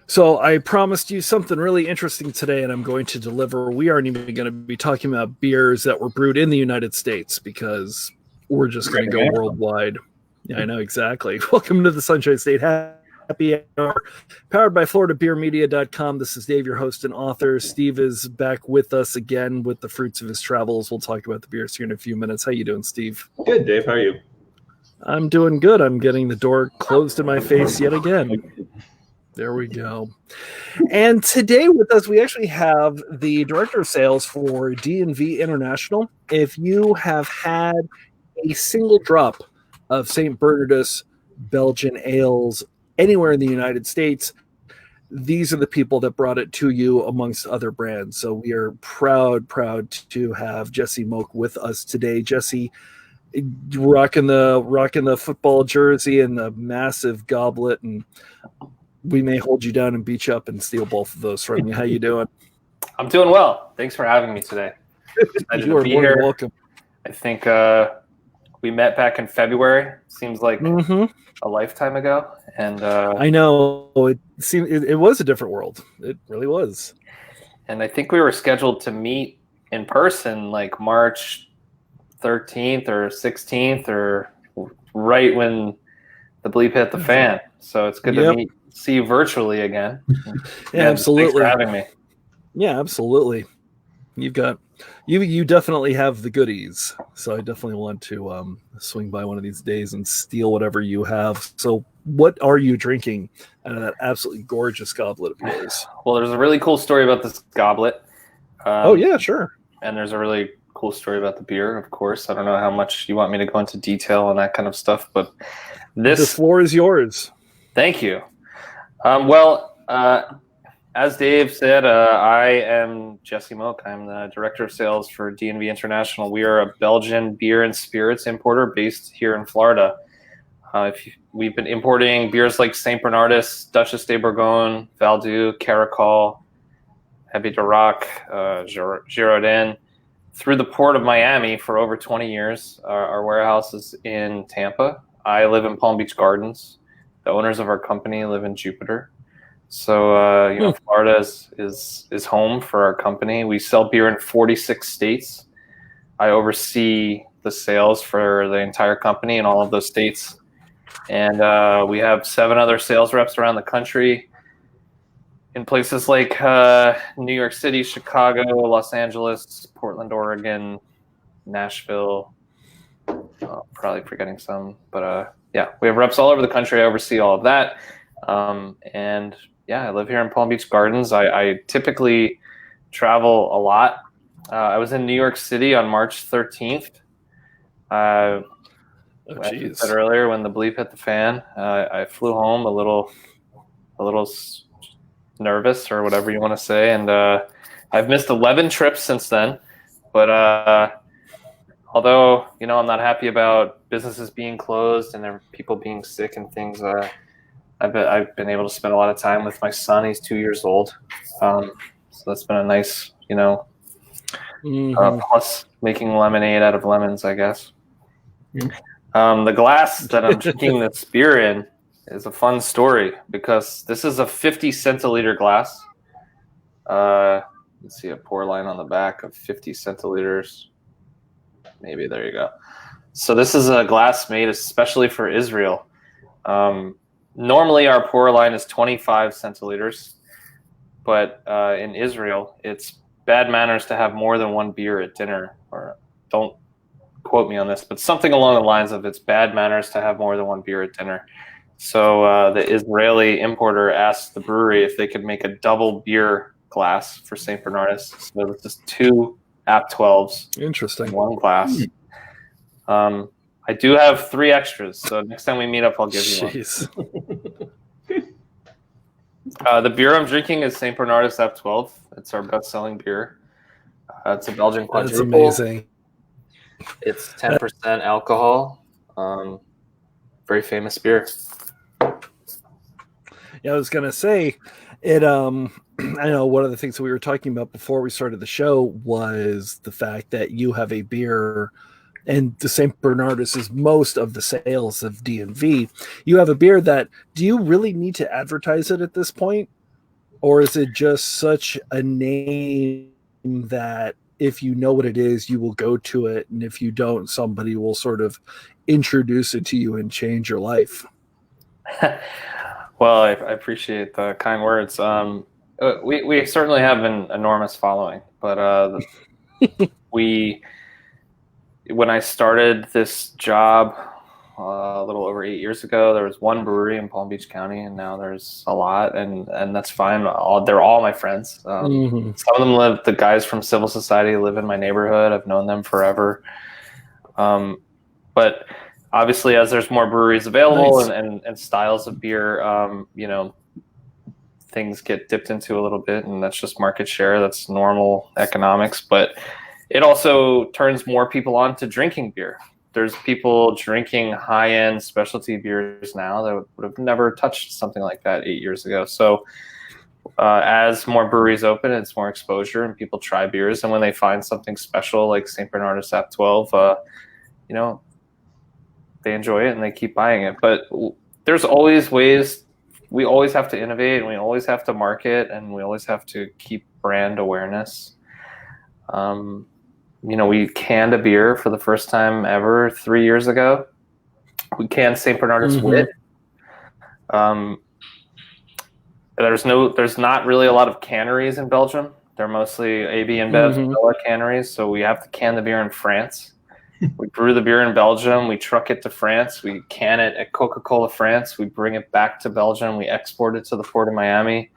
So I promised you something really interesting today, and I'm going to deliver. We aren't even going to be talking about beers that were brewed in the United States because we're just going to go worldwide. Yeah, I know exactly. Welcome to the Sunshine State Happy Hour, powered by FloridaBeerMedia.com. This is Dave, your host and author. Steve is back with us again with the fruits of his travels. We'll talk about the beers here in a few minutes. How you doing, Steve? Good, Dave. How are you? I'm doing good. I'm getting the door closed in my face yet again. There we go. And today with us, we actually have the director of sales for D&V International. If you have had a single drop of St. Bernardus Belgian ales anywhere in the United States, these are the people that brought it to you amongst other brands. So we are proud to have Jesse Mogk with us today. Jesse, rocking the football jersey and the massive goblet, and we may hold you down and beat you up and steal both of those from you. How you doing? I'm doing well. Thanks for having me today. You are more than welcome. I think we met back in February. Seems like a lifetime ago. And I know it was a different world. It really was. And I think we were scheduled to meet in person like March 13th or 16th, or right when the bleep hit the fan. So it's good to see you virtually again. Yeah, absolutely. Thanks for having me. Yeah, absolutely. You definitely have the goodies. So I definitely want to swing by one of these days and steal whatever you have. So what are you drinking out of that absolutely gorgeous goblet of yours? Well, there's a really cool story about this goblet. Oh yeah, sure. And there's a really cool story about the beer, of course. I don't know how much you want me to go into detail on that kind of stuff, but the floor is yours. Thank you. As Dave said, I am Jesse Mogk. I'm the director of sales for D&V International. We are a Belgian beer and spirits importer based here in Florida. We've been importing beers like St. Bernardus, Duchesse de Bourgogne, Valdu, Caracol, Abbey de Rock, Girardin, through the port of Miami for over 20 years. Our warehouse is in Tampa. I live in Palm Beach Gardens. The owners of our company live in Jupiter. So, Florida is home for our company. We sell beer in 46 states. I oversee the sales for the entire company in all of those states. And we have 7 other sales reps around the country in places like New York City, Chicago, Los Angeles, Portland, Oregon, Nashville. Probably forgetting some, but we have reps all over the country. I oversee all of that. I live here in Palm Beach Gardens. I typically travel a lot. I was in New York City on March 13th. I said earlier when the bleep hit the fan. I flew home a little nervous, or whatever you want to say, and I've missed 11 trips since then. But although I'm not happy about businesses being closed and people being sick and things, I've been able to spend a lot of time with my son. He's 2 years old, so that's been a nice plus making lemonade out of lemons, I guess. The glass that I'm drinking this beer in is a fun story because this is a 50 centiliter glass. Let's see a pour line on the back of 50 centiliters. Maybe, there you go. So this is a glass made especially for Israel. Normally our pour line is 25 centiliters, but in Israel it's bad manners to have more than one beer at dinner. Or don't quote me on this, but something along the lines of it's bad manners to have more than one beer at dinner. So the Israeli importer asked the brewery if they could make a double beer glass for St. Bernardus. So it's just 2 App 12s. Interesting. One glass. I do have 3 extras, so next time we meet up, I'll give you one. The beer I'm drinking is St. Bernardus App 12. It's our best-selling beer. It's a Belgian quadruple. That's amazing. It's 10% alcohol. Very famous beer. Yeah, I was gonna say it. I know one of the things that we were talking about before we started the show was the fact that you have a beer, and the St. Bernardus is most of the sales of D&V. You have a beer that, do you really need to advertise it at this point? Or is it just such a name that if you know what it is, you will go to it, and if you don't, somebody will sort of introduce it to you and change your life? Well, I appreciate the kind words. We certainly have an enormous following, but we when I started this job a little over 8 years ago, there was one brewery in Palm Beach County, and now there's a lot, and that's fine. They're all my friends. Mm-hmm. Some of them live. The guys from civil society live in my neighborhood. I've known them forever. But obviously, as there's more breweries available Nice. and styles of beer, things get dipped into a little bit, and that's just market share. That's normal economics, but it also turns more people on to drinking beer. There's people drinking high-end specialty beers now that would have never touched something like that 8 years ago. So as more breweries open, it's more exposure, and people try beers. And when they find something special like St. Bernardus Ap 12, they enjoy it and they keep buying it. But there's always ways. We always have to innovate, and we always have to market, and we always have to keep brand awareness. We canned a beer for the first time ever 3 years ago. We canned St. Bernardus Wit. There's not really a lot of canneries in Belgium. They're mostly AB InBev canneries, so we have to can the beer in France. We brew the beer in Belgium. We truck it to France. We can it at Coca-Cola France. We bring it back to Belgium. We export it to the port of Miami.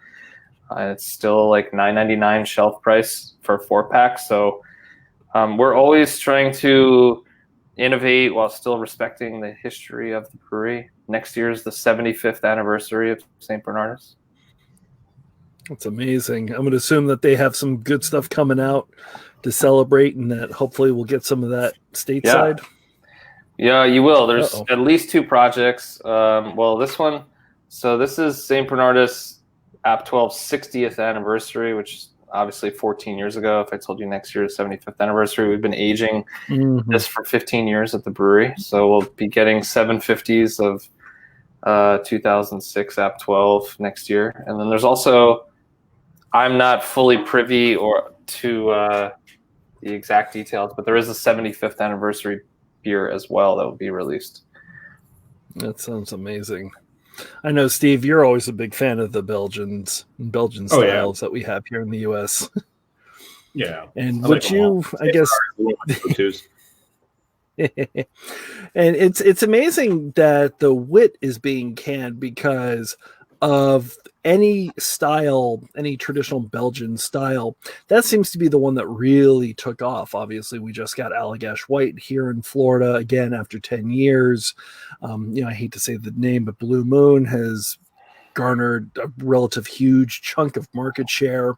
It's still like $9.99 shelf price for a 4-pack. So we're always trying to innovate while still respecting the history of the brewery. Next year is the 75th anniversary of St. Bernardus. That's amazing. I'm going to assume that they have some good stuff coming out to celebrate, and that hopefully we'll get some of that stateside. Yeah, you will. There's at least 2 projects. This one. So this is St. Bernardus Ap 12's 60th anniversary, which is obviously 14 years ago. If I told you next year is 75th anniversary, we've been aging this for 15 years at the brewery. So we'll be getting 750s of 2006 Ap 12 next year. And then there's also, I'm not fully privy to the exact details, but there is a 75th anniversary beer as well that will be released. That sounds amazing. I know, Steve, you're always a big fan of the Belgian styles that we have here in the U.S. Yeah. And I guess, and it's amazing that the wit is being canned, because of any style, any traditional Belgian style, that seems to be the one that really took off. Obviously, we just got Allagash White here in Florida again after 10 years. I hate to say the name, but Blue Moon has garnered a relative huge chunk of market share.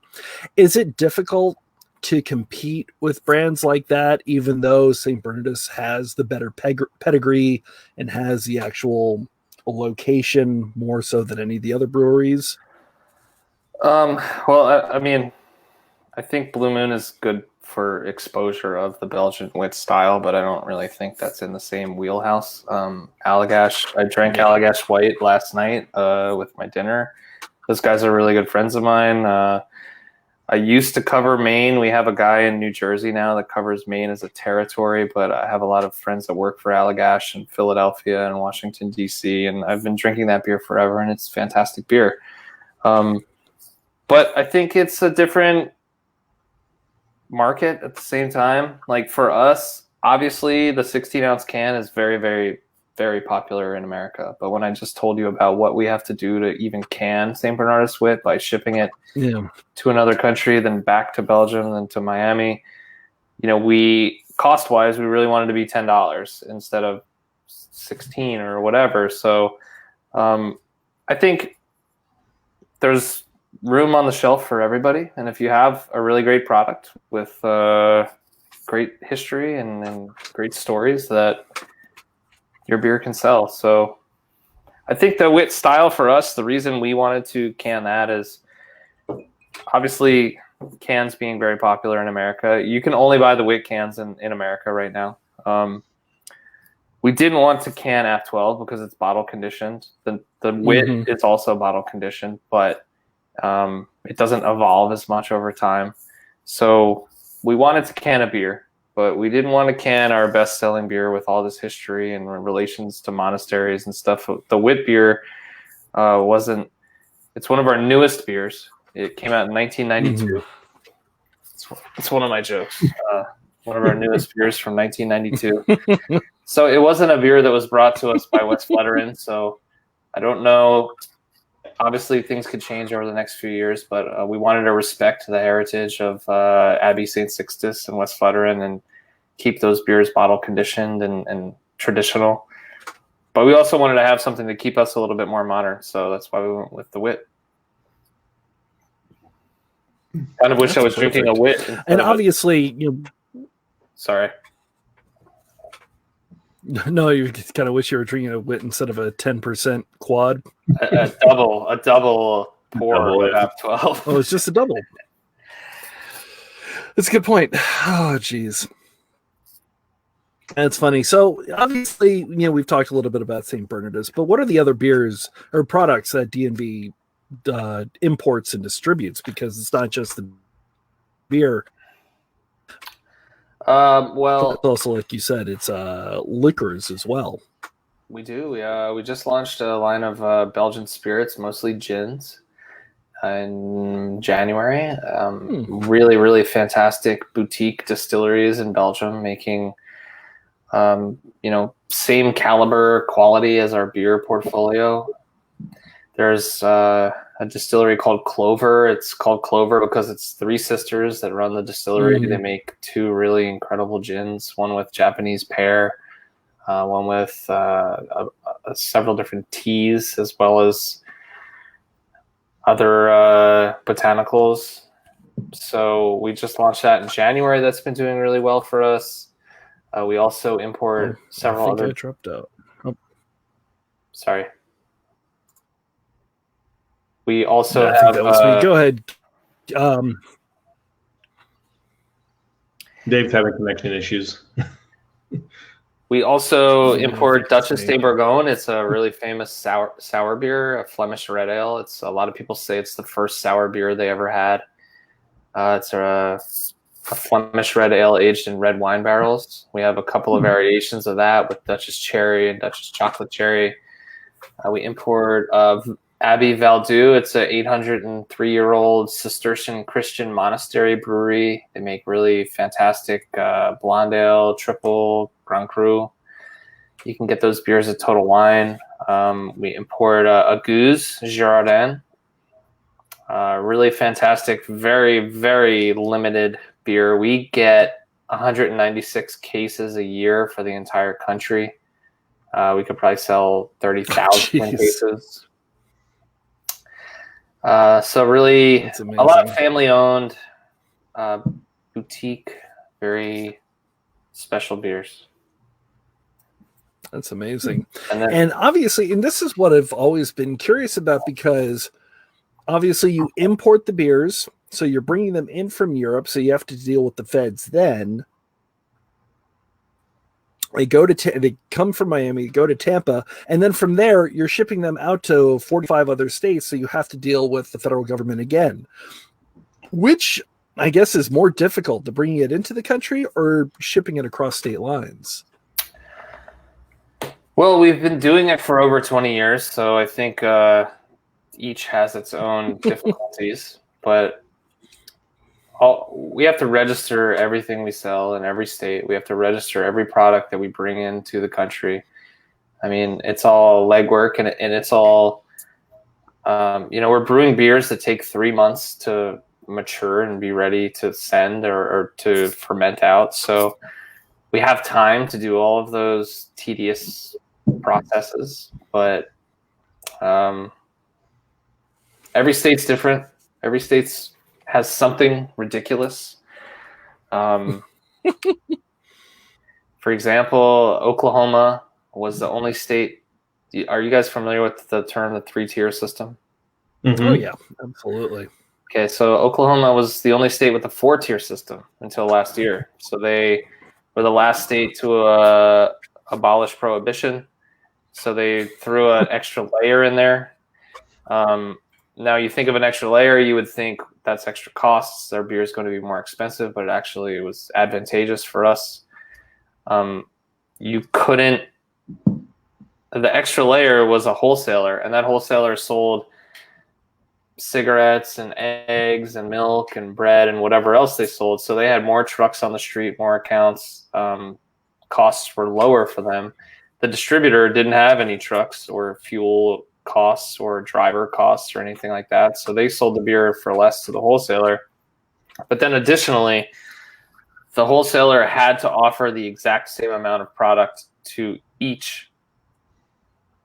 Is it difficult to compete with brands like that, even though St. Bernardus has the better pedigree and has the actual location more so than any of the other breweries? I think Blue Moon is good for exposure of the Belgian wit style, but I don't really think that's in the same wheelhouse. Allagash, I drank Allagash White last night with my dinner. Those guys are really good friends of mine. I used to cover Maine. We have a guy in New Jersey now that covers Maine as a territory, but I have a lot of friends that work for Allagash in Philadelphia and Washington, D.C., and I've been drinking that beer forever, and it's fantastic beer. But I think it's a different market at the same time. Like for us, obviously the 16-ounce can is very, very, very popular in America. But when I just told you about what we have to do to even can St. Bernardus Wit by shipping it to another country, then back to Belgium, then to Miami, we cost-wise, we really wanted to be $10 instead of 16 or whatever. So I think there's room on the shelf for everybody. And if you have a really great product with great history and great stories, that your beer can sell. So I think the wit style for us, the reason we wanted to can that is obviously cans being very popular in America. You can only buy the wit cans in America right now. We didn't want to can Ap 12 because it's bottle conditioned. The wit is also bottle conditioned, but It doesn't evolve as much over time. So we wanted to can a beer, but we didn't want to can our best-selling beer with all this history and relations to monasteries and stuff. The wit beer wasn't. It's one of our newest beers. It came out in 1992. It's one of my jokes. One of our newest beers from 1992. So it wasn't a beer that was brought to us by West Flatiron. So I don't know. Obviously, things could change over the next few years, but we wanted to respect the heritage of Abbey St. Sixtus and West Flatiron and keep those beers bottle conditioned and traditional. But we also wanted to have something to keep us a little bit more modern. So that's why we went with the wit. Kind of wish I was drinking a wit. And obviously, Sorry. No, you just kind of wish you were drinking a wit instead of a 10% quad. A double pour would have 12. Oh, it's just a double. That's a good point. Oh, geez. That's funny. So obviously, we've talked a little bit about St. Bernardus, but what are the other beers or products that D&V imports and distributes? Because it's not just the beer. Well, it's also, like you said, it's liquors as well. We do. We just launched a line of Belgian spirits, mostly gins, in January. Really, really fantastic boutique distilleries in Belgium, making same caliber quality as our beer portfolio. There's a distillery called Clover. It's called Clover because it's three sisters that run the distillery. They make two really incredible gins, one with Japanese pear, one with several different teas, as well as other botanicals. So we just launched that in January. That's been doing really well for us. We also import several other. I dropped out. Oh. Sorry. We also have. That was me. Go ahead. Dave's having connection issues. We also import Duchess de Bourgogne. It's a really famous sour beer, a Flemish red ale. It's a lot of people say it's the first sour beer they ever had. It's a Flemish red ale aged in red wine barrels. We have a couple of variations of that with Duchess cherry and Duchess chocolate cherry. We import Abbey Valdoux. It's an 803-year-old Cistercian Christian monastery brewery. They make really fantastic blonde ale, triple, Grand Cru. You can get those beers at Total Wine. We import a Goose Girardin. Really fantastic, very, very limited beer. We get 196 cases a year for the entire country. We could probably sell 30,000 cases. So really a lot of family-owned, boutique, very special beers. That's amazing. And obviously, and this is what I've always been curious about, because obviously you import the beers, so you're bringing them in from Europe, so you have to deal with the feds then. They come from Miami, go to Tampa, and then from there, you're shipping them out to 45 other states, so you have to deal with the federal government again. Which, I guess, is more difficult, to bringing it into the country or shipping it across state lines? Well, we've been doing it for over 20 years, so I think each has its own difficulties, but we have to register everything we sell in every state. We have to register every product that we bring into the country. I mean, it's all legwork, and it's all, we're brewing beers that take 3 months to mature and be ready to send or to ferment out. So we have time to do all of those tedious processes, but every state's different. Every state's has something ridiculous. For example, Oklahoma was the only state. Are you guys familiar with the term, the 3-tier system? Mm-hmm. Oh, yeah, absolutely. Okay, so Oklahoma was the only state with a 4-tier system until last year. So they were the last state to abolish prohibition. So they threw an extra layer in there. Now you think of an extra layer, you would think that's extra costs. Their beer is going to be more expensive, but actually it was advantageous for us. You couldn't. The extra layer was a wholesaler, and that wholesaler sold cigarettes and eggs and milk and bread and whatever else they sold. So they had more trucks on the street, more accounts. Costs were lower for them. The distributor didn't have any trucks or fuel costs or driver costs or anything like that. So they sold the beer for less to the wholesaler. But then additionally, the wholesaler had to offer the exact same amount of product to each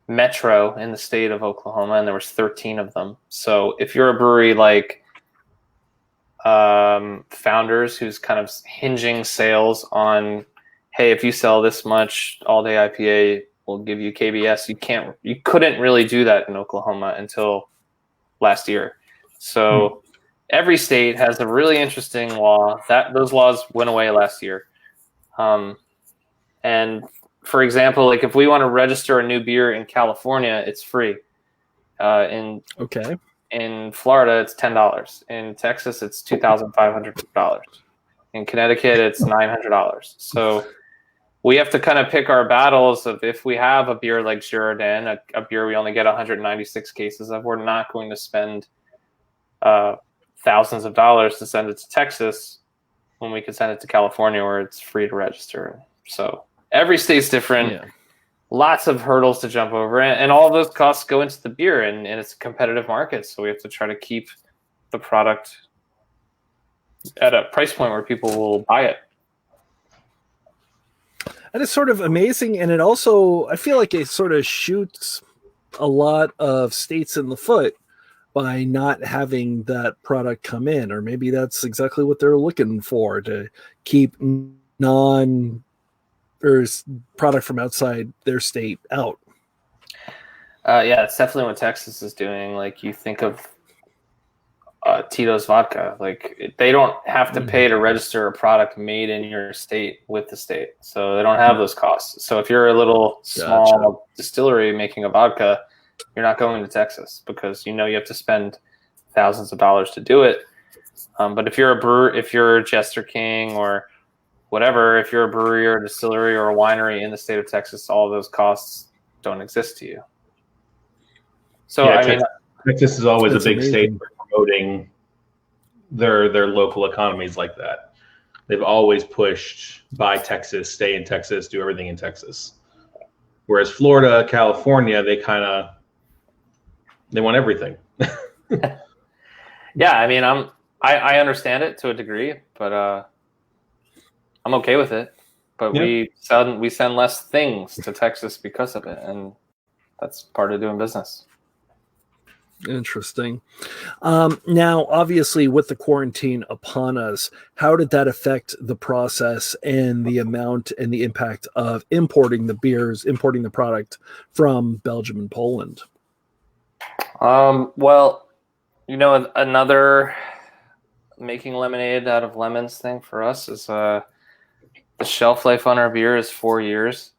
metro in the state of Oklahoma, and there was 13 of them. So if you're a brewery like Founders, who's kind of hinging sales on, hey, if you sell this much all day IPA, we'll give you KBS. You couldn't really do that in Oklahoma until last year. So every state has a really interesting law. Those laws went away last year. And for example, like if we want to register a new beer in California, it's free. In Florida, it's $10. In Texas, it's $2,500. In Connecticut, it's $900. So we have to kind of pick our battles of, if we have a beer like Girardin, a beer we only get 196 cases of, we're not going to spend thousands of dollars to send it to Texas when we could send it to California where it's free to register. So every state's different. Yeah. Lots of hurdles to jump over, and all of those costs go into the beer, and it's a competitive market. So we have to try to keep the product at a price point where people will buy it. That is sort of amazing, and it also, I feel like it sort of shoots a lot of states in the foot by not having that product come in, or maybe that's exactly what they're looking for, to keep product from outside their state out. Yeah, it's definitely what Texas is doing. Like, you think of Tito's vodka, like they don't have to pay to register a product made in your state with the state, so they don't have those costs. So if you're a little small distillery making a vodka, you're not going to Texas because you have to spend thousands of dollars to do it. But if you're a brewer, if you're Jester King or whatever, if you're a brewery or a distillery or a winery in the state of Texas, all of those costs don't exist to you. So yeah, Texas is always a big state for promoting their local economies like that. They've always pushed buy Texas, stay in Texas, do everything in Texas. Whereas Florida, California, they want everything. Yeah, I mean, I understand it to a degree, but I'm okay with it. But we send less things to Texas because of it, and that's part of doing business. Interesting. Now, obviously, with the quarantine upon us, how did that affect the process and the amount and the impact of importing the product from Belgium and Poland? Well, another making lemonade out of lemons thing for us is the shelf life on our beer is 4 years.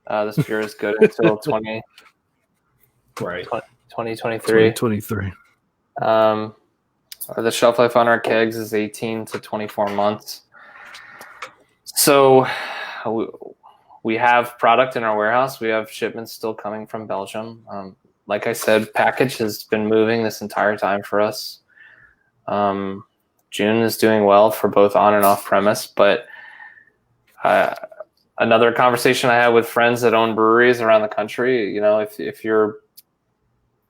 This beer is good until 2023. The shelf life on our kegs is 18 to 24 months. So we have product in our warehouse. We have shipments still coming from Belgium. Like I said, package has been moving this entire time for us. June is doing well for both on and off premise, but another conversation I had with friends that own breweries around the country, if you're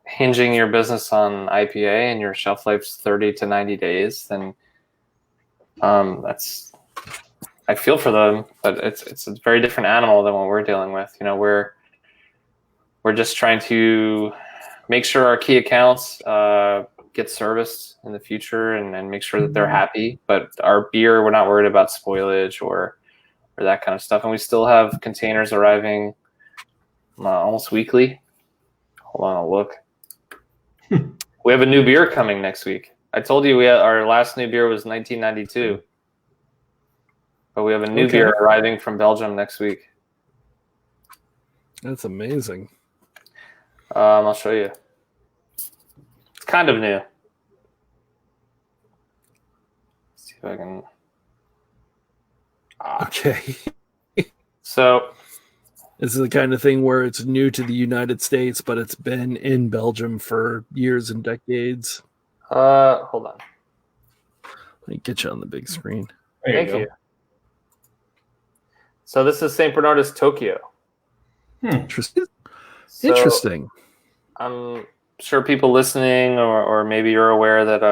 hinging your business on IPA and your shelf life's 30 to 90 days, then I feel for them, but it's a very different animal than what we're dealing with. We're just trying to make sure our key accounts get serviced in the future and make sure that they're happy. But our beer, we're not worried about spoilage or that kind of stuff. And we still have containers arriving almost weekly. Hold on, I'll look. We have a new beer coming next week. I told you our last new beer was 1992. But we have a new beer arriving from Belgium next week. That's amazing. I'll show you. It's kind of new. Let's see if I can. Okay. So this is the kind of thing where it's new to the United States, but it's been in Belgium for years and decades. Hold on. Let me get you on the big screen. Thank you. So this is St. Bernardus, Tokyo. Interesting. So Interesting. I'm sure people listening, or maybe you're aware that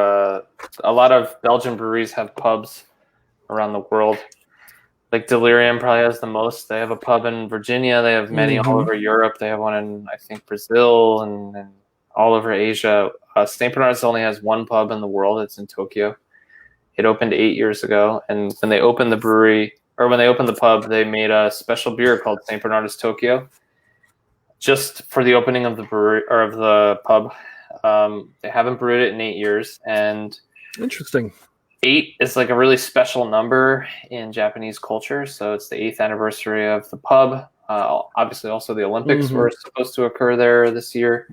a lot of Belgian breweries have pubs around the world. Like Delirium probably has the most. They have a pub in Virginia. They have many all over Europe. They have one in, I think, Brazil and all over Asia. St. Bernardus only has one pub in the world. It's in Tokyo. It opened 8 years ago. And when they opened the brewery, or when they opened the pub, they made a special beer called St. Bernardus Tokyo, just for the opening of the brewery or of the pub. They haven't brewed it in 8 years, and interesting. 8 is like a really special number in Japanese culture. So it's the 8th anniversary of the pub. Obviously, also the Olympics were supposed to occur there this year.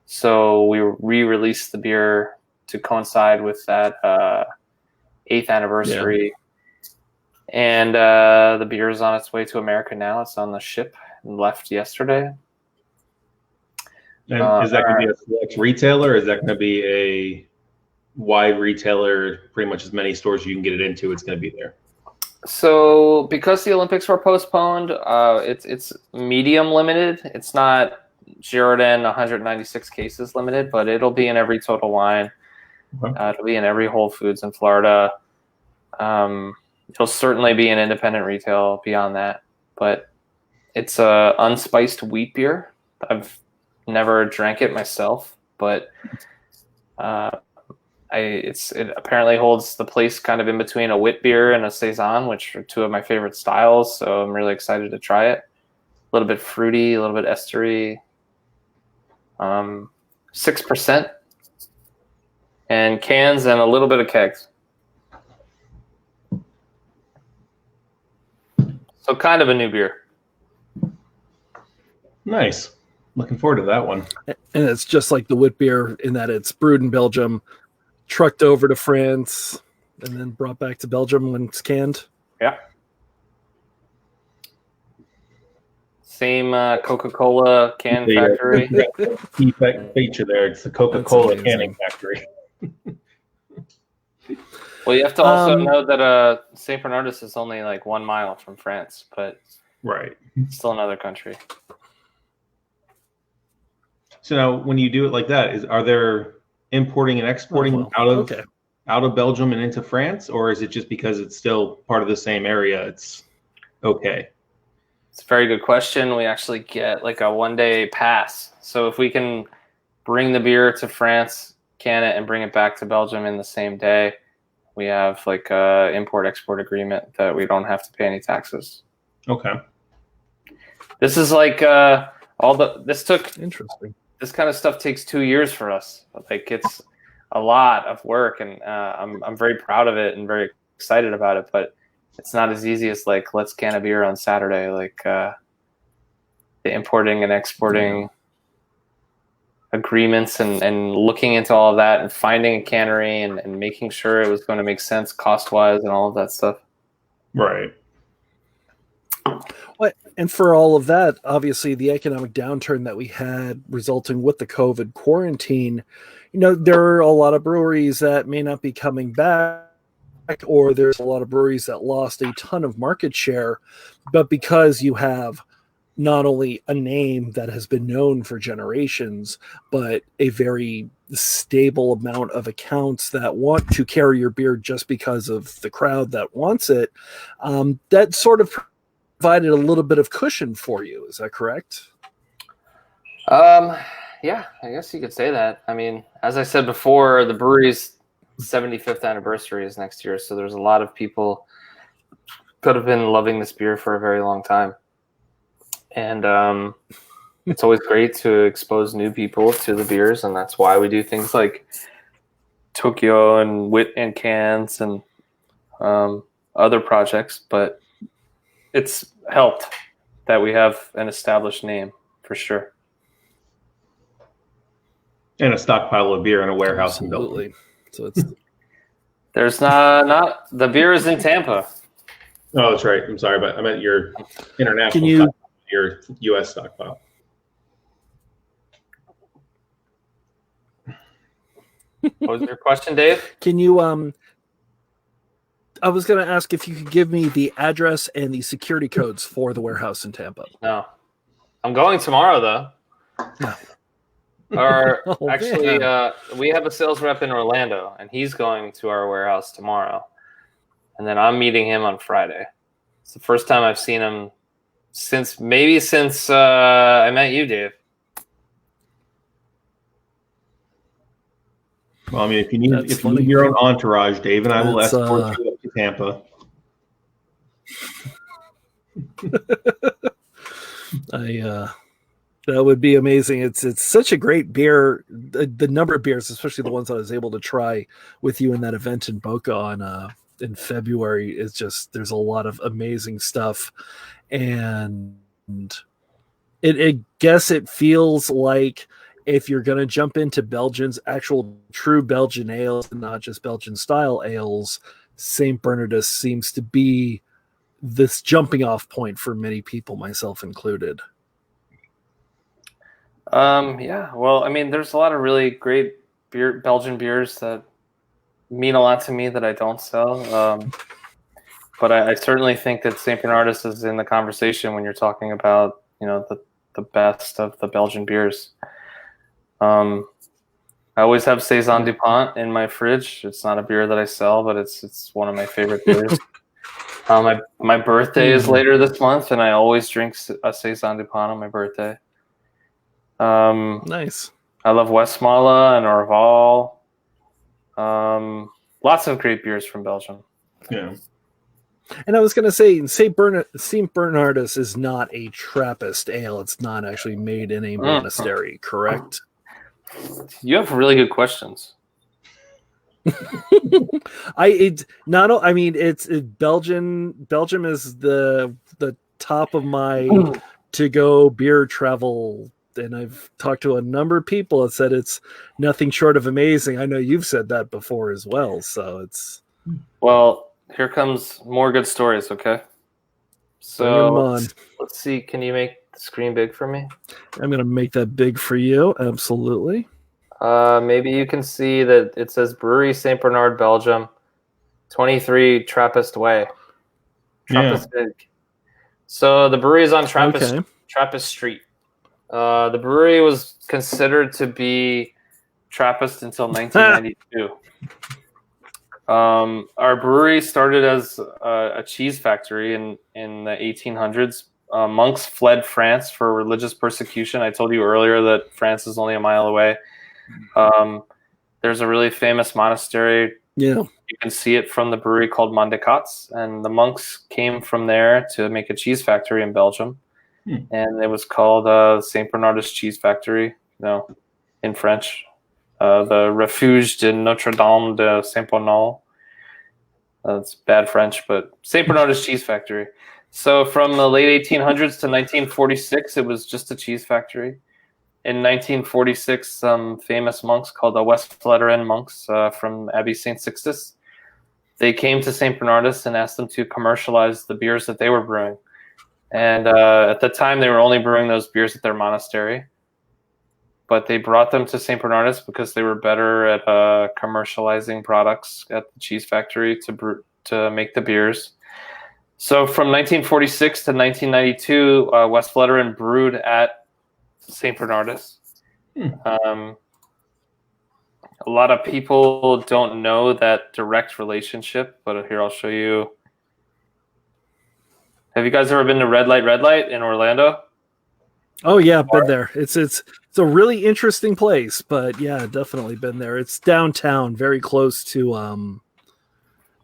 So we re-released the beer to coincide with that 8th anniversary. Yeah. And the beer is on its way to America now. It's on the ship and left yesterday. And is that going to be a select retailer, or is that going to be a wide retailer, pretty much as many stores you can get it into, it's going to be there? So because the Olympics were postponed, it's medium limited. It's not Girardin 196 cases limited, but it'll be in every Total Wine. It'll be in every Whole Foods in Florida. It'll certainly be an independent retail beyond that, but it's a unspiced wheat beer. I've never drank it myself, but it apparently holds the place kind of in between a wit beer and a saison, which are two of my favorite styles. So I'm really excited to try it. A little bit fruity, a little bit estery. 6%, and cans and a little bit of kegs. So kind of a new beer. Nice. Looking forward to that one. And it's just like the wit beer in that it's brewed in Belgium, trucked over to France, and then brought back to Belgium when it's canned. Yeah. Same Coca-Cola can factory. Key feature there. It's the Coca-Cola canning factory. Well, you have to also know that St. Bernardus is only like 1 mile from France, but it's still another country. So now, when you do it like that, are there importing and exporting out of Belgium and into France, or is it just because it's still part of the same area? It's okay. It's a very good question. We actually get like a 1-day pass. So if we can bring the beer to France, can it, and bring it back to Belgium in the same day, we have like a import-export agreement that we don't have to pay any taxes. Okay. This is like interesting. This kind of stuff takes 2 years for us. Like it's a lot of work, and I'm very proud of it and very excited about it. But it's not as easy as like, let's can a beer on Saturday. Like the importing and exporting agreements and looking into all of that and finding a cannery and making sure it was going to make sense cost-wise and all of that stuff. Right. And for all of that, obviously the economic downturn that we had resulting with the COVID quarantine, there are a lot of breweries that may not be coming back, or there's a lot of breweries that lost a ton of market share. But because you have not only a name that has been known for generations, but a very stable amount of accounts that want to carry your beer just because of the crowd that wants it, that sort of provided a little bit of cushion for you. Is that correct? Yeah, I guess you could say that. I mean, as I said before, the brewery's 75th anniversary is next year, so there's a lot of people that have been loving this beer for a very long time. And it's always great to expose new people to the beers, and that's why we do things like Tokyo and Wit and Cans and other projects. But it's helped that we have an established name for sure. And a stockpile of beer in a warehouse in Belgium. Absolutely. So it's There's not the beer is in Tampa. Oh, that's right. I'm sorry, but I meant your international stockpile, your U.S. stockpile. What was your question, Dave? Can you I was going to ask if you could give me the address and the security codes for the warehouse in Tampa. No. I'm going tomorrow, though. No. Or Oh, actually, we have a sales rep in Orlando, and he's going to our warehouse tomorrow. And then I'm meeting him on Friday. It's the first time I've seen him since I met you, Dave. Well, I mean, if you need your own entourage, Dave and I will escort you up to Tampa. That would be amazing. It's such a great beer. The number of beers, especially the ones I was able to try with you in that event in Boca in February, is just, there's a lot of amazing stuff, and I guess it feels like if you're going to jump into Belgian's actual true Belgian ales and not just Belgian style ales, St. Bernardus seems to be this jumping off point for many people, myself included. Yeah, well, I mean, there's a lot of really great Belgian beers that mean a lot to me that I don't sell. But I certainly think that St. Bernardus is in the conversation when you're talking about, the best of the Belgian beers. I always have Saison Dupont in my fridge. It's not a beer that I sell, but it's one of my favorite beers. My birthday is later this month, and I always drink a Saison Dupont on my birthday. Nice. I love Westmalle and Orval. Lots of great beers from Belgium. Yeah. And I was going to say, St. Bernardus is not a Trappist ale. It's not actually made in a monastery, correct? You have really good questions. It's Belgium. Belgium is the top of my to-go beer travel, and I've talked to a number of people that said it's nothing short of amazing. I know you've said that before as well, so it's... Well, here comes more good stories, okay? So let's see. Can you make the screen big for me? I'm going to make that big for you. Absolutely. Maybe you can see that it says Brewery St. Bernard, Belgium, 23 Trappist Way. Trappist Big. So the brewery is on Trappist Street. The brewery was considered to be Trappist until 1992. Our brewery started as a cheese factory in the 1800s. Monks fled France for religious persecution. I told you earlier that France is only a mile away. There's a really famous monastery. Yeah, you can see it from the brewery called Mondecats, and the monks came from there to make a cheese factory in Belgium, and it was called St. Bernardus Cheese Factory. In French. The Refuge de Notre Dame de Saint Bernard. That's bad French, but St. Bernardus Cheese Factory. So from the late 1800s to 1946, it was just a cheese factory. In 1946, some famous monks called the Westfleteren monks from Abbey St. Sixtus, they came to St. Bernardus and asked them to commercialize the beers that they were brewing. And at the time, they were only brewing those beers at their monastery. But they brought them to St. Bernardus because they were better at commercializing products at the cheese factory to make the beers. So from 1946 to 1992, Westfleteren brewed at St. Bernardus. A lot of people don't know that direct relationship, but here I'll show you. Have you guys ever been to Red Light in Orlando? Oh yeah, been there. It's a really interesting place, but yeah, definitely been there. It's downtown, very close to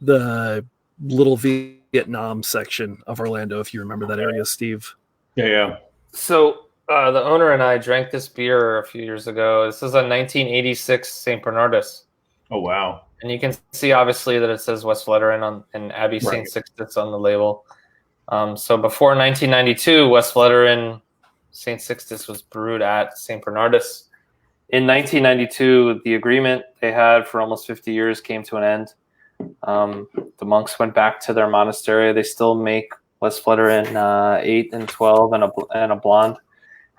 the Little Vietnam section of Orlando, if you remember that area, Steve. Yeah. So the owner and I drank this beer a few years ago. This is a 1986 St. Bernardus. Oh wow! And you can see obviously that it says Westfleteren and Abbey St. Sixtus on the label. So before 1992, Westfleteren St. Sixtus was brewed at St. Bernardus. in 1992, the agreement they had for almost 50 years came to an end. The monks went back to their monastery. They still make Westfletirin 8 and 12 and a blonde.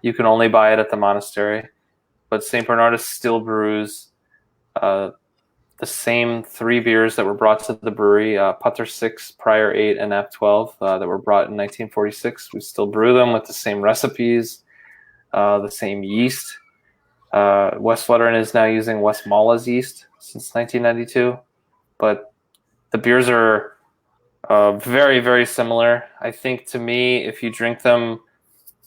You can only buy it at the monastery. But St. Bernardus still brews the same 3 beers that were brought to the brewery, Putter 6, Prior 8, and F12 that were brought in 1946. We still brew them with the same recipes, the same yeast. Westfletirin is now using Westmala's yeast since 1992. But the beers are very, very similar. I think, to me, if you drink them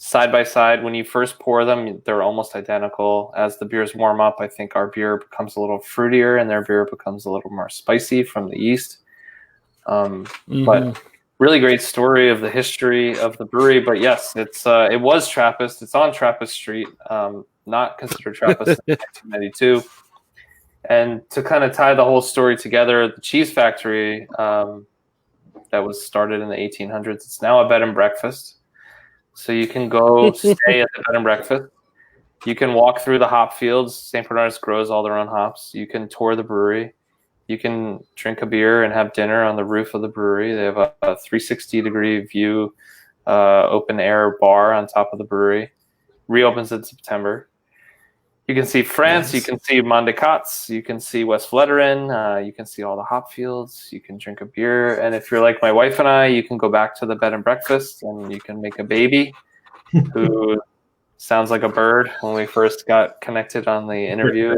side by side, when you first pour them, they're almost identical. As the beers warm up, I think our beer becomes a little fruitier and their beer becomes a little more spicy from the yeast. But really great story of the history of the brewery. But yes, it was Trappist. It's on Trappist Street, not considered Trappist in 1992. And to kind of tie the whole story together, the cheese factory that was started in the 1800s, it's now a bed and breakfast. So you can go stay at the bed and breakfast. You can walk through the hop fields. St. Bernardus grows all their own hops. You can tour the brewery. You can drink a beer and have dinner on the roof of the brewery. They have a 360-degree view, open-air bar on top of the brewery. Reopens in September. You can see France. Nice. You can see Mondecats. You can see Westfletirin. You can see all the hop fields. You can drink a beer. And if you're like my wife and I, you can go back to the bed and breakfast and you can make a baby who sounds like a bird when we first got connected on the interview.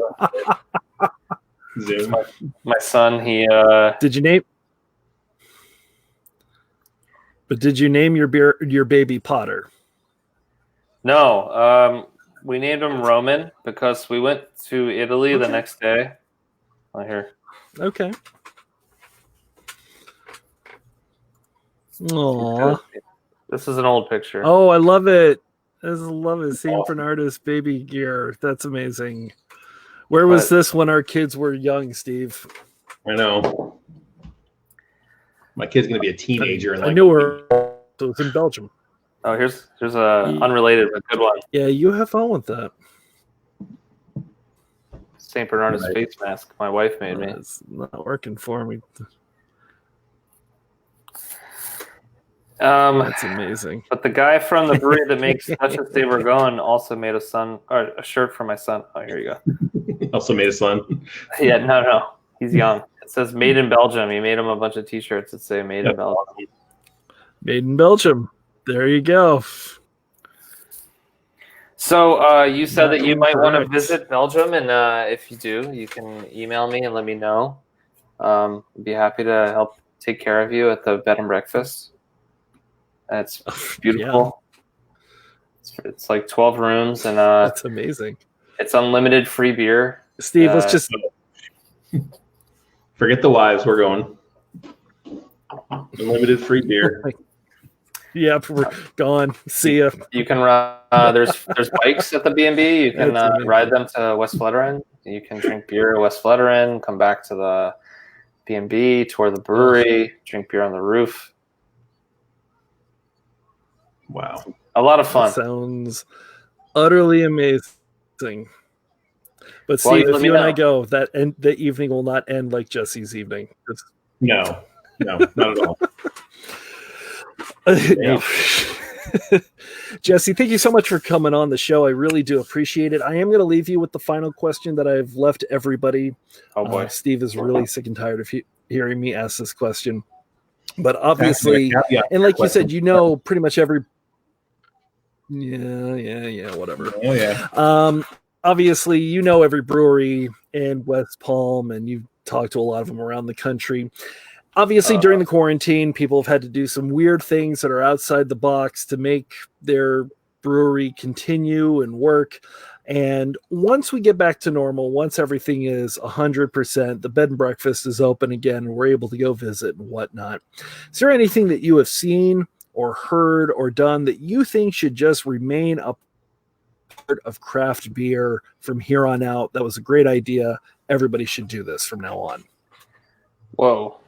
my son, he did you name your baby Potter? No. We named him Roman because we went to Italy the next day. Oh, here. Okay. Aww. This is an old picture. Oh, I love it. I love it. St. Bernardus baby gear. That's amazing. Where was this when our kids were young, Steve? I know. My kid's going to be a teenager. I knew her. So it was in Belgium. Oh, here's a unrelated but good one. Yeah, you have fun with that. St. Bernardus face mask. My wife made me. It's not working for me. That's amazing. But the guy from the brewery that makes Such as They Were Going also made a shirt for my son. Oh, here you go. Also made a son. Yeah, no. He's young. It says Made in Belgium. He made him a bunch of T-shirts that say Made in Belgium. Made in Belgium. There you go. So you said that you might want to visit Belgium, and if you do, you can email me and let me know. I'd be happy to help take care of you at the bed and breakfast. It's beautiful. Yeah. It's like 12 rooms, and that's amazing. It's unlimited free beer. Steve, let's just forget the wives. We're going unlimited free beer. Yeah, we're gone. See ya. You can run. There's bikes at the B&B. You can ride them to Westfletirin. You can drink beer at Westfletirin. Come back to the B&B, tour the brewery, drink beer on the roof. Wow, a lot of fun. That sounds utterly amazing. But see, if you and I go, the evening will not end like Jesse's evening. No, not at all. Jesse, thank you so much for coming on the show. I really do appreciate it. I am going to leave you with the final question that I've left everybody. Oh boy, Steve is really sick and tired of hearing me ask this question. But obviously, and like you said, pretty much every. Yeah, whatever. Oh yeah. Obviously, every brewery in West Palm, and you've talked to a lot of them around the country. Obviously, during the quarantine, people have had to do some weird things that are outside the box to make their brewery continue and work. And once we get back to normal, once everything is 100%, the bed and breakfast is open again, and we're able to go visit and whatnot. Is there anything that you have seen or heard or done that you think should just remain a part of craft beer from here on out? That was a great idea. Everybody should do this from now on. Whoa.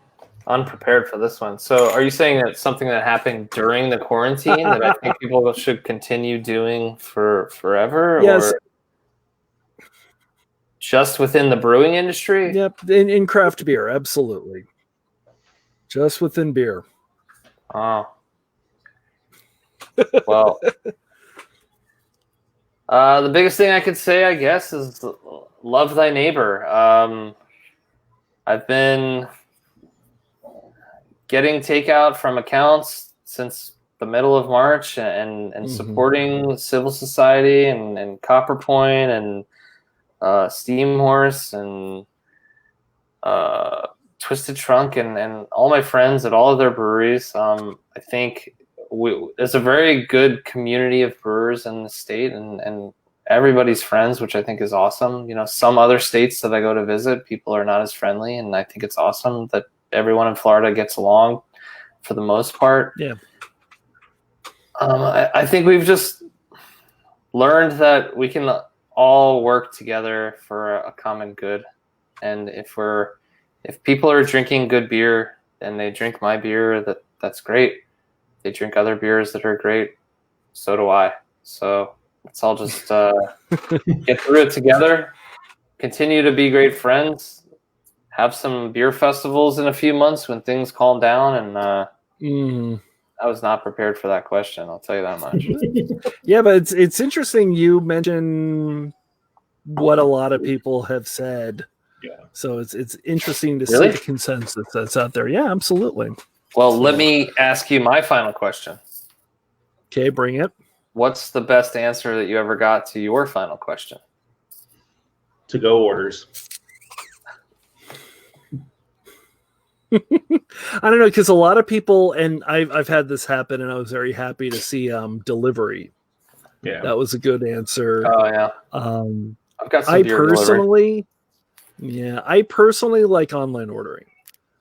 Unprepared for this one. So are you saying that it's something that happened during the quarantine that I think people should continue doing for forever? Yes. Just within the brewing industry? Yep, in craft beer, absolutely. Just within beer. Oh. Well, the biggest thing I could say, I guess, is love thy neighbor. I've been getting takeout from accounts since the middle of March and supporting civil society and Copper Point and Steam Horse and Twisted Trunk and all my friends at all of their breweries. I think there's a very good community of brewers in the state, and everybody's friends, which I think is awesome. You know, some other states that I go to visit, people are not as friendly, and I think it's awesome that everyone in Florida gets along for the most part. Yeah. I think we've just learned that we can all work together for a common good. And if people are drinking good beer and they drink my beer, that's great. They drink other beers that are great. So do I. So let's all just get through it together, continue to be great friends, have some beer festivals in a few months when things calm down. And I was not prepared for that question. I'll tell you that much. Yeah, but it's interesting you mention what a lot of people have said. Yeah. So it's interesting to see the consensus that's out there. Yeah, absolutely. Well, let me ask you my final question. Okay, bring it. What's the best answer that you ever got to your final question? To-go orders. I don't know, because a lot of people, and I've had this happen, and I was very happy to see delivery. Yeah, that was a good answer. Oh yeah. I've got some beer personally, I personally like online ordering.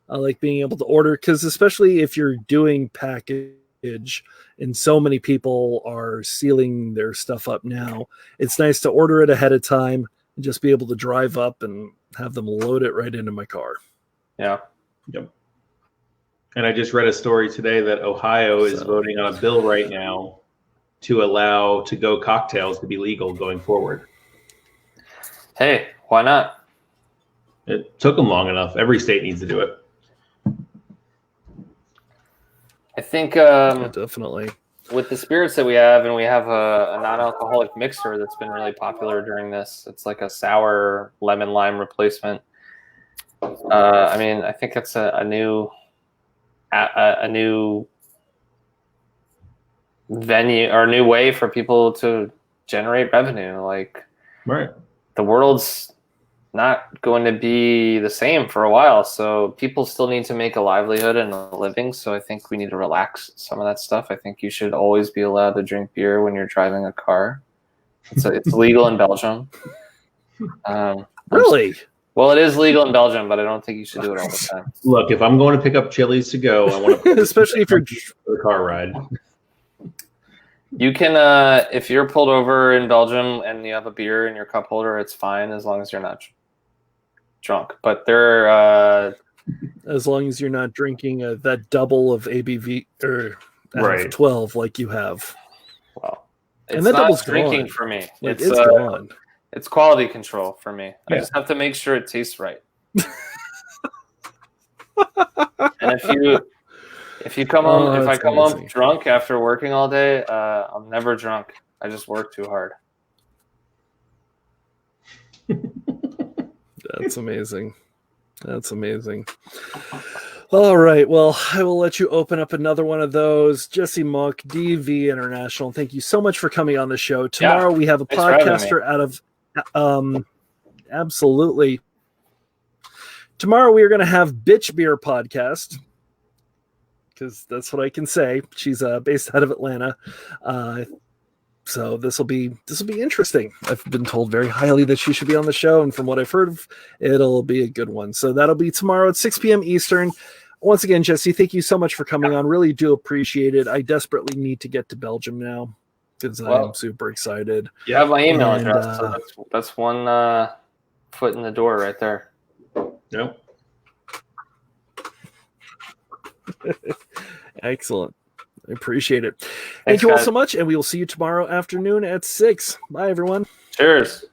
I like being able to order, because especially if you're doing package and so many people are sealing their stuff up now, it's nice to order it ahead of time and just be able to drive up and have them load it right into my car. Yeah. Yep. And I just read a story today that Ohio is voting on a bill right now to allow to-go cocktails to be legal going forward. Hey, why not? It took them long enough. Every state needs to do it. I think definitely. With the spirits that we have, and we have a non-alcoholic mixer that's been really popular during this. It's like a sour lemon lime replacement. I mean, I think it's a new venue or a new way for people to generate revenue. Like, right, the world's not going to be the same for a while, so people still need to make a livelihood and a living. So I think we need to relax some of that stuff. I think you should always be allowed to drink beer when you're driving a car. It's legal in Belgium. Really? Well, it is legal in Belgium, but I don't think you should do it all the time. Look, if I'm going to pick up Chili's to go, I want to especially if you're for the car ride. You can, if you're pulled over in Belgium and you have a beer in your cup holder, it's fine as long as you're not drunk. But they're as long as you're not drinking that double of ABV or right. 12 like you have. Well, and that not double's drinking gone. For me. Like, it's gone. It's quality control for me. Yeah. I just have to make sure it tastes right. And if you come home, if I come home drunk after working all day, I'm never drunk. I just work too hard. That's amazing. That's amazing. All right. Well, I will let you open up another one of those. Jesse Mogk, D&V International. Thank you so much for coming on the show. Tomorrow we have a podcaster out of absolutely. Tomorrow we are going to have Bitch Beer Podcast, because that's what I can say. She's based out of Atlanta. So this will be interesting. I've been told very highly that she should be on the show, and from what I've heard, it'll be a good one. So that'll be tomorrow at 6 p.m. Eastern. Once again, Jesse, thank you so much for coming on. Really do appreciate it. I desperately need to get to Belgium now, because I'm super excited. You have my email address, so that's one foot in the door right there. Yep. Excellent. I appreciate it. Thank you all so much, and we will see you tomorrow afternoon at 6. Bye, everyone. Cheers.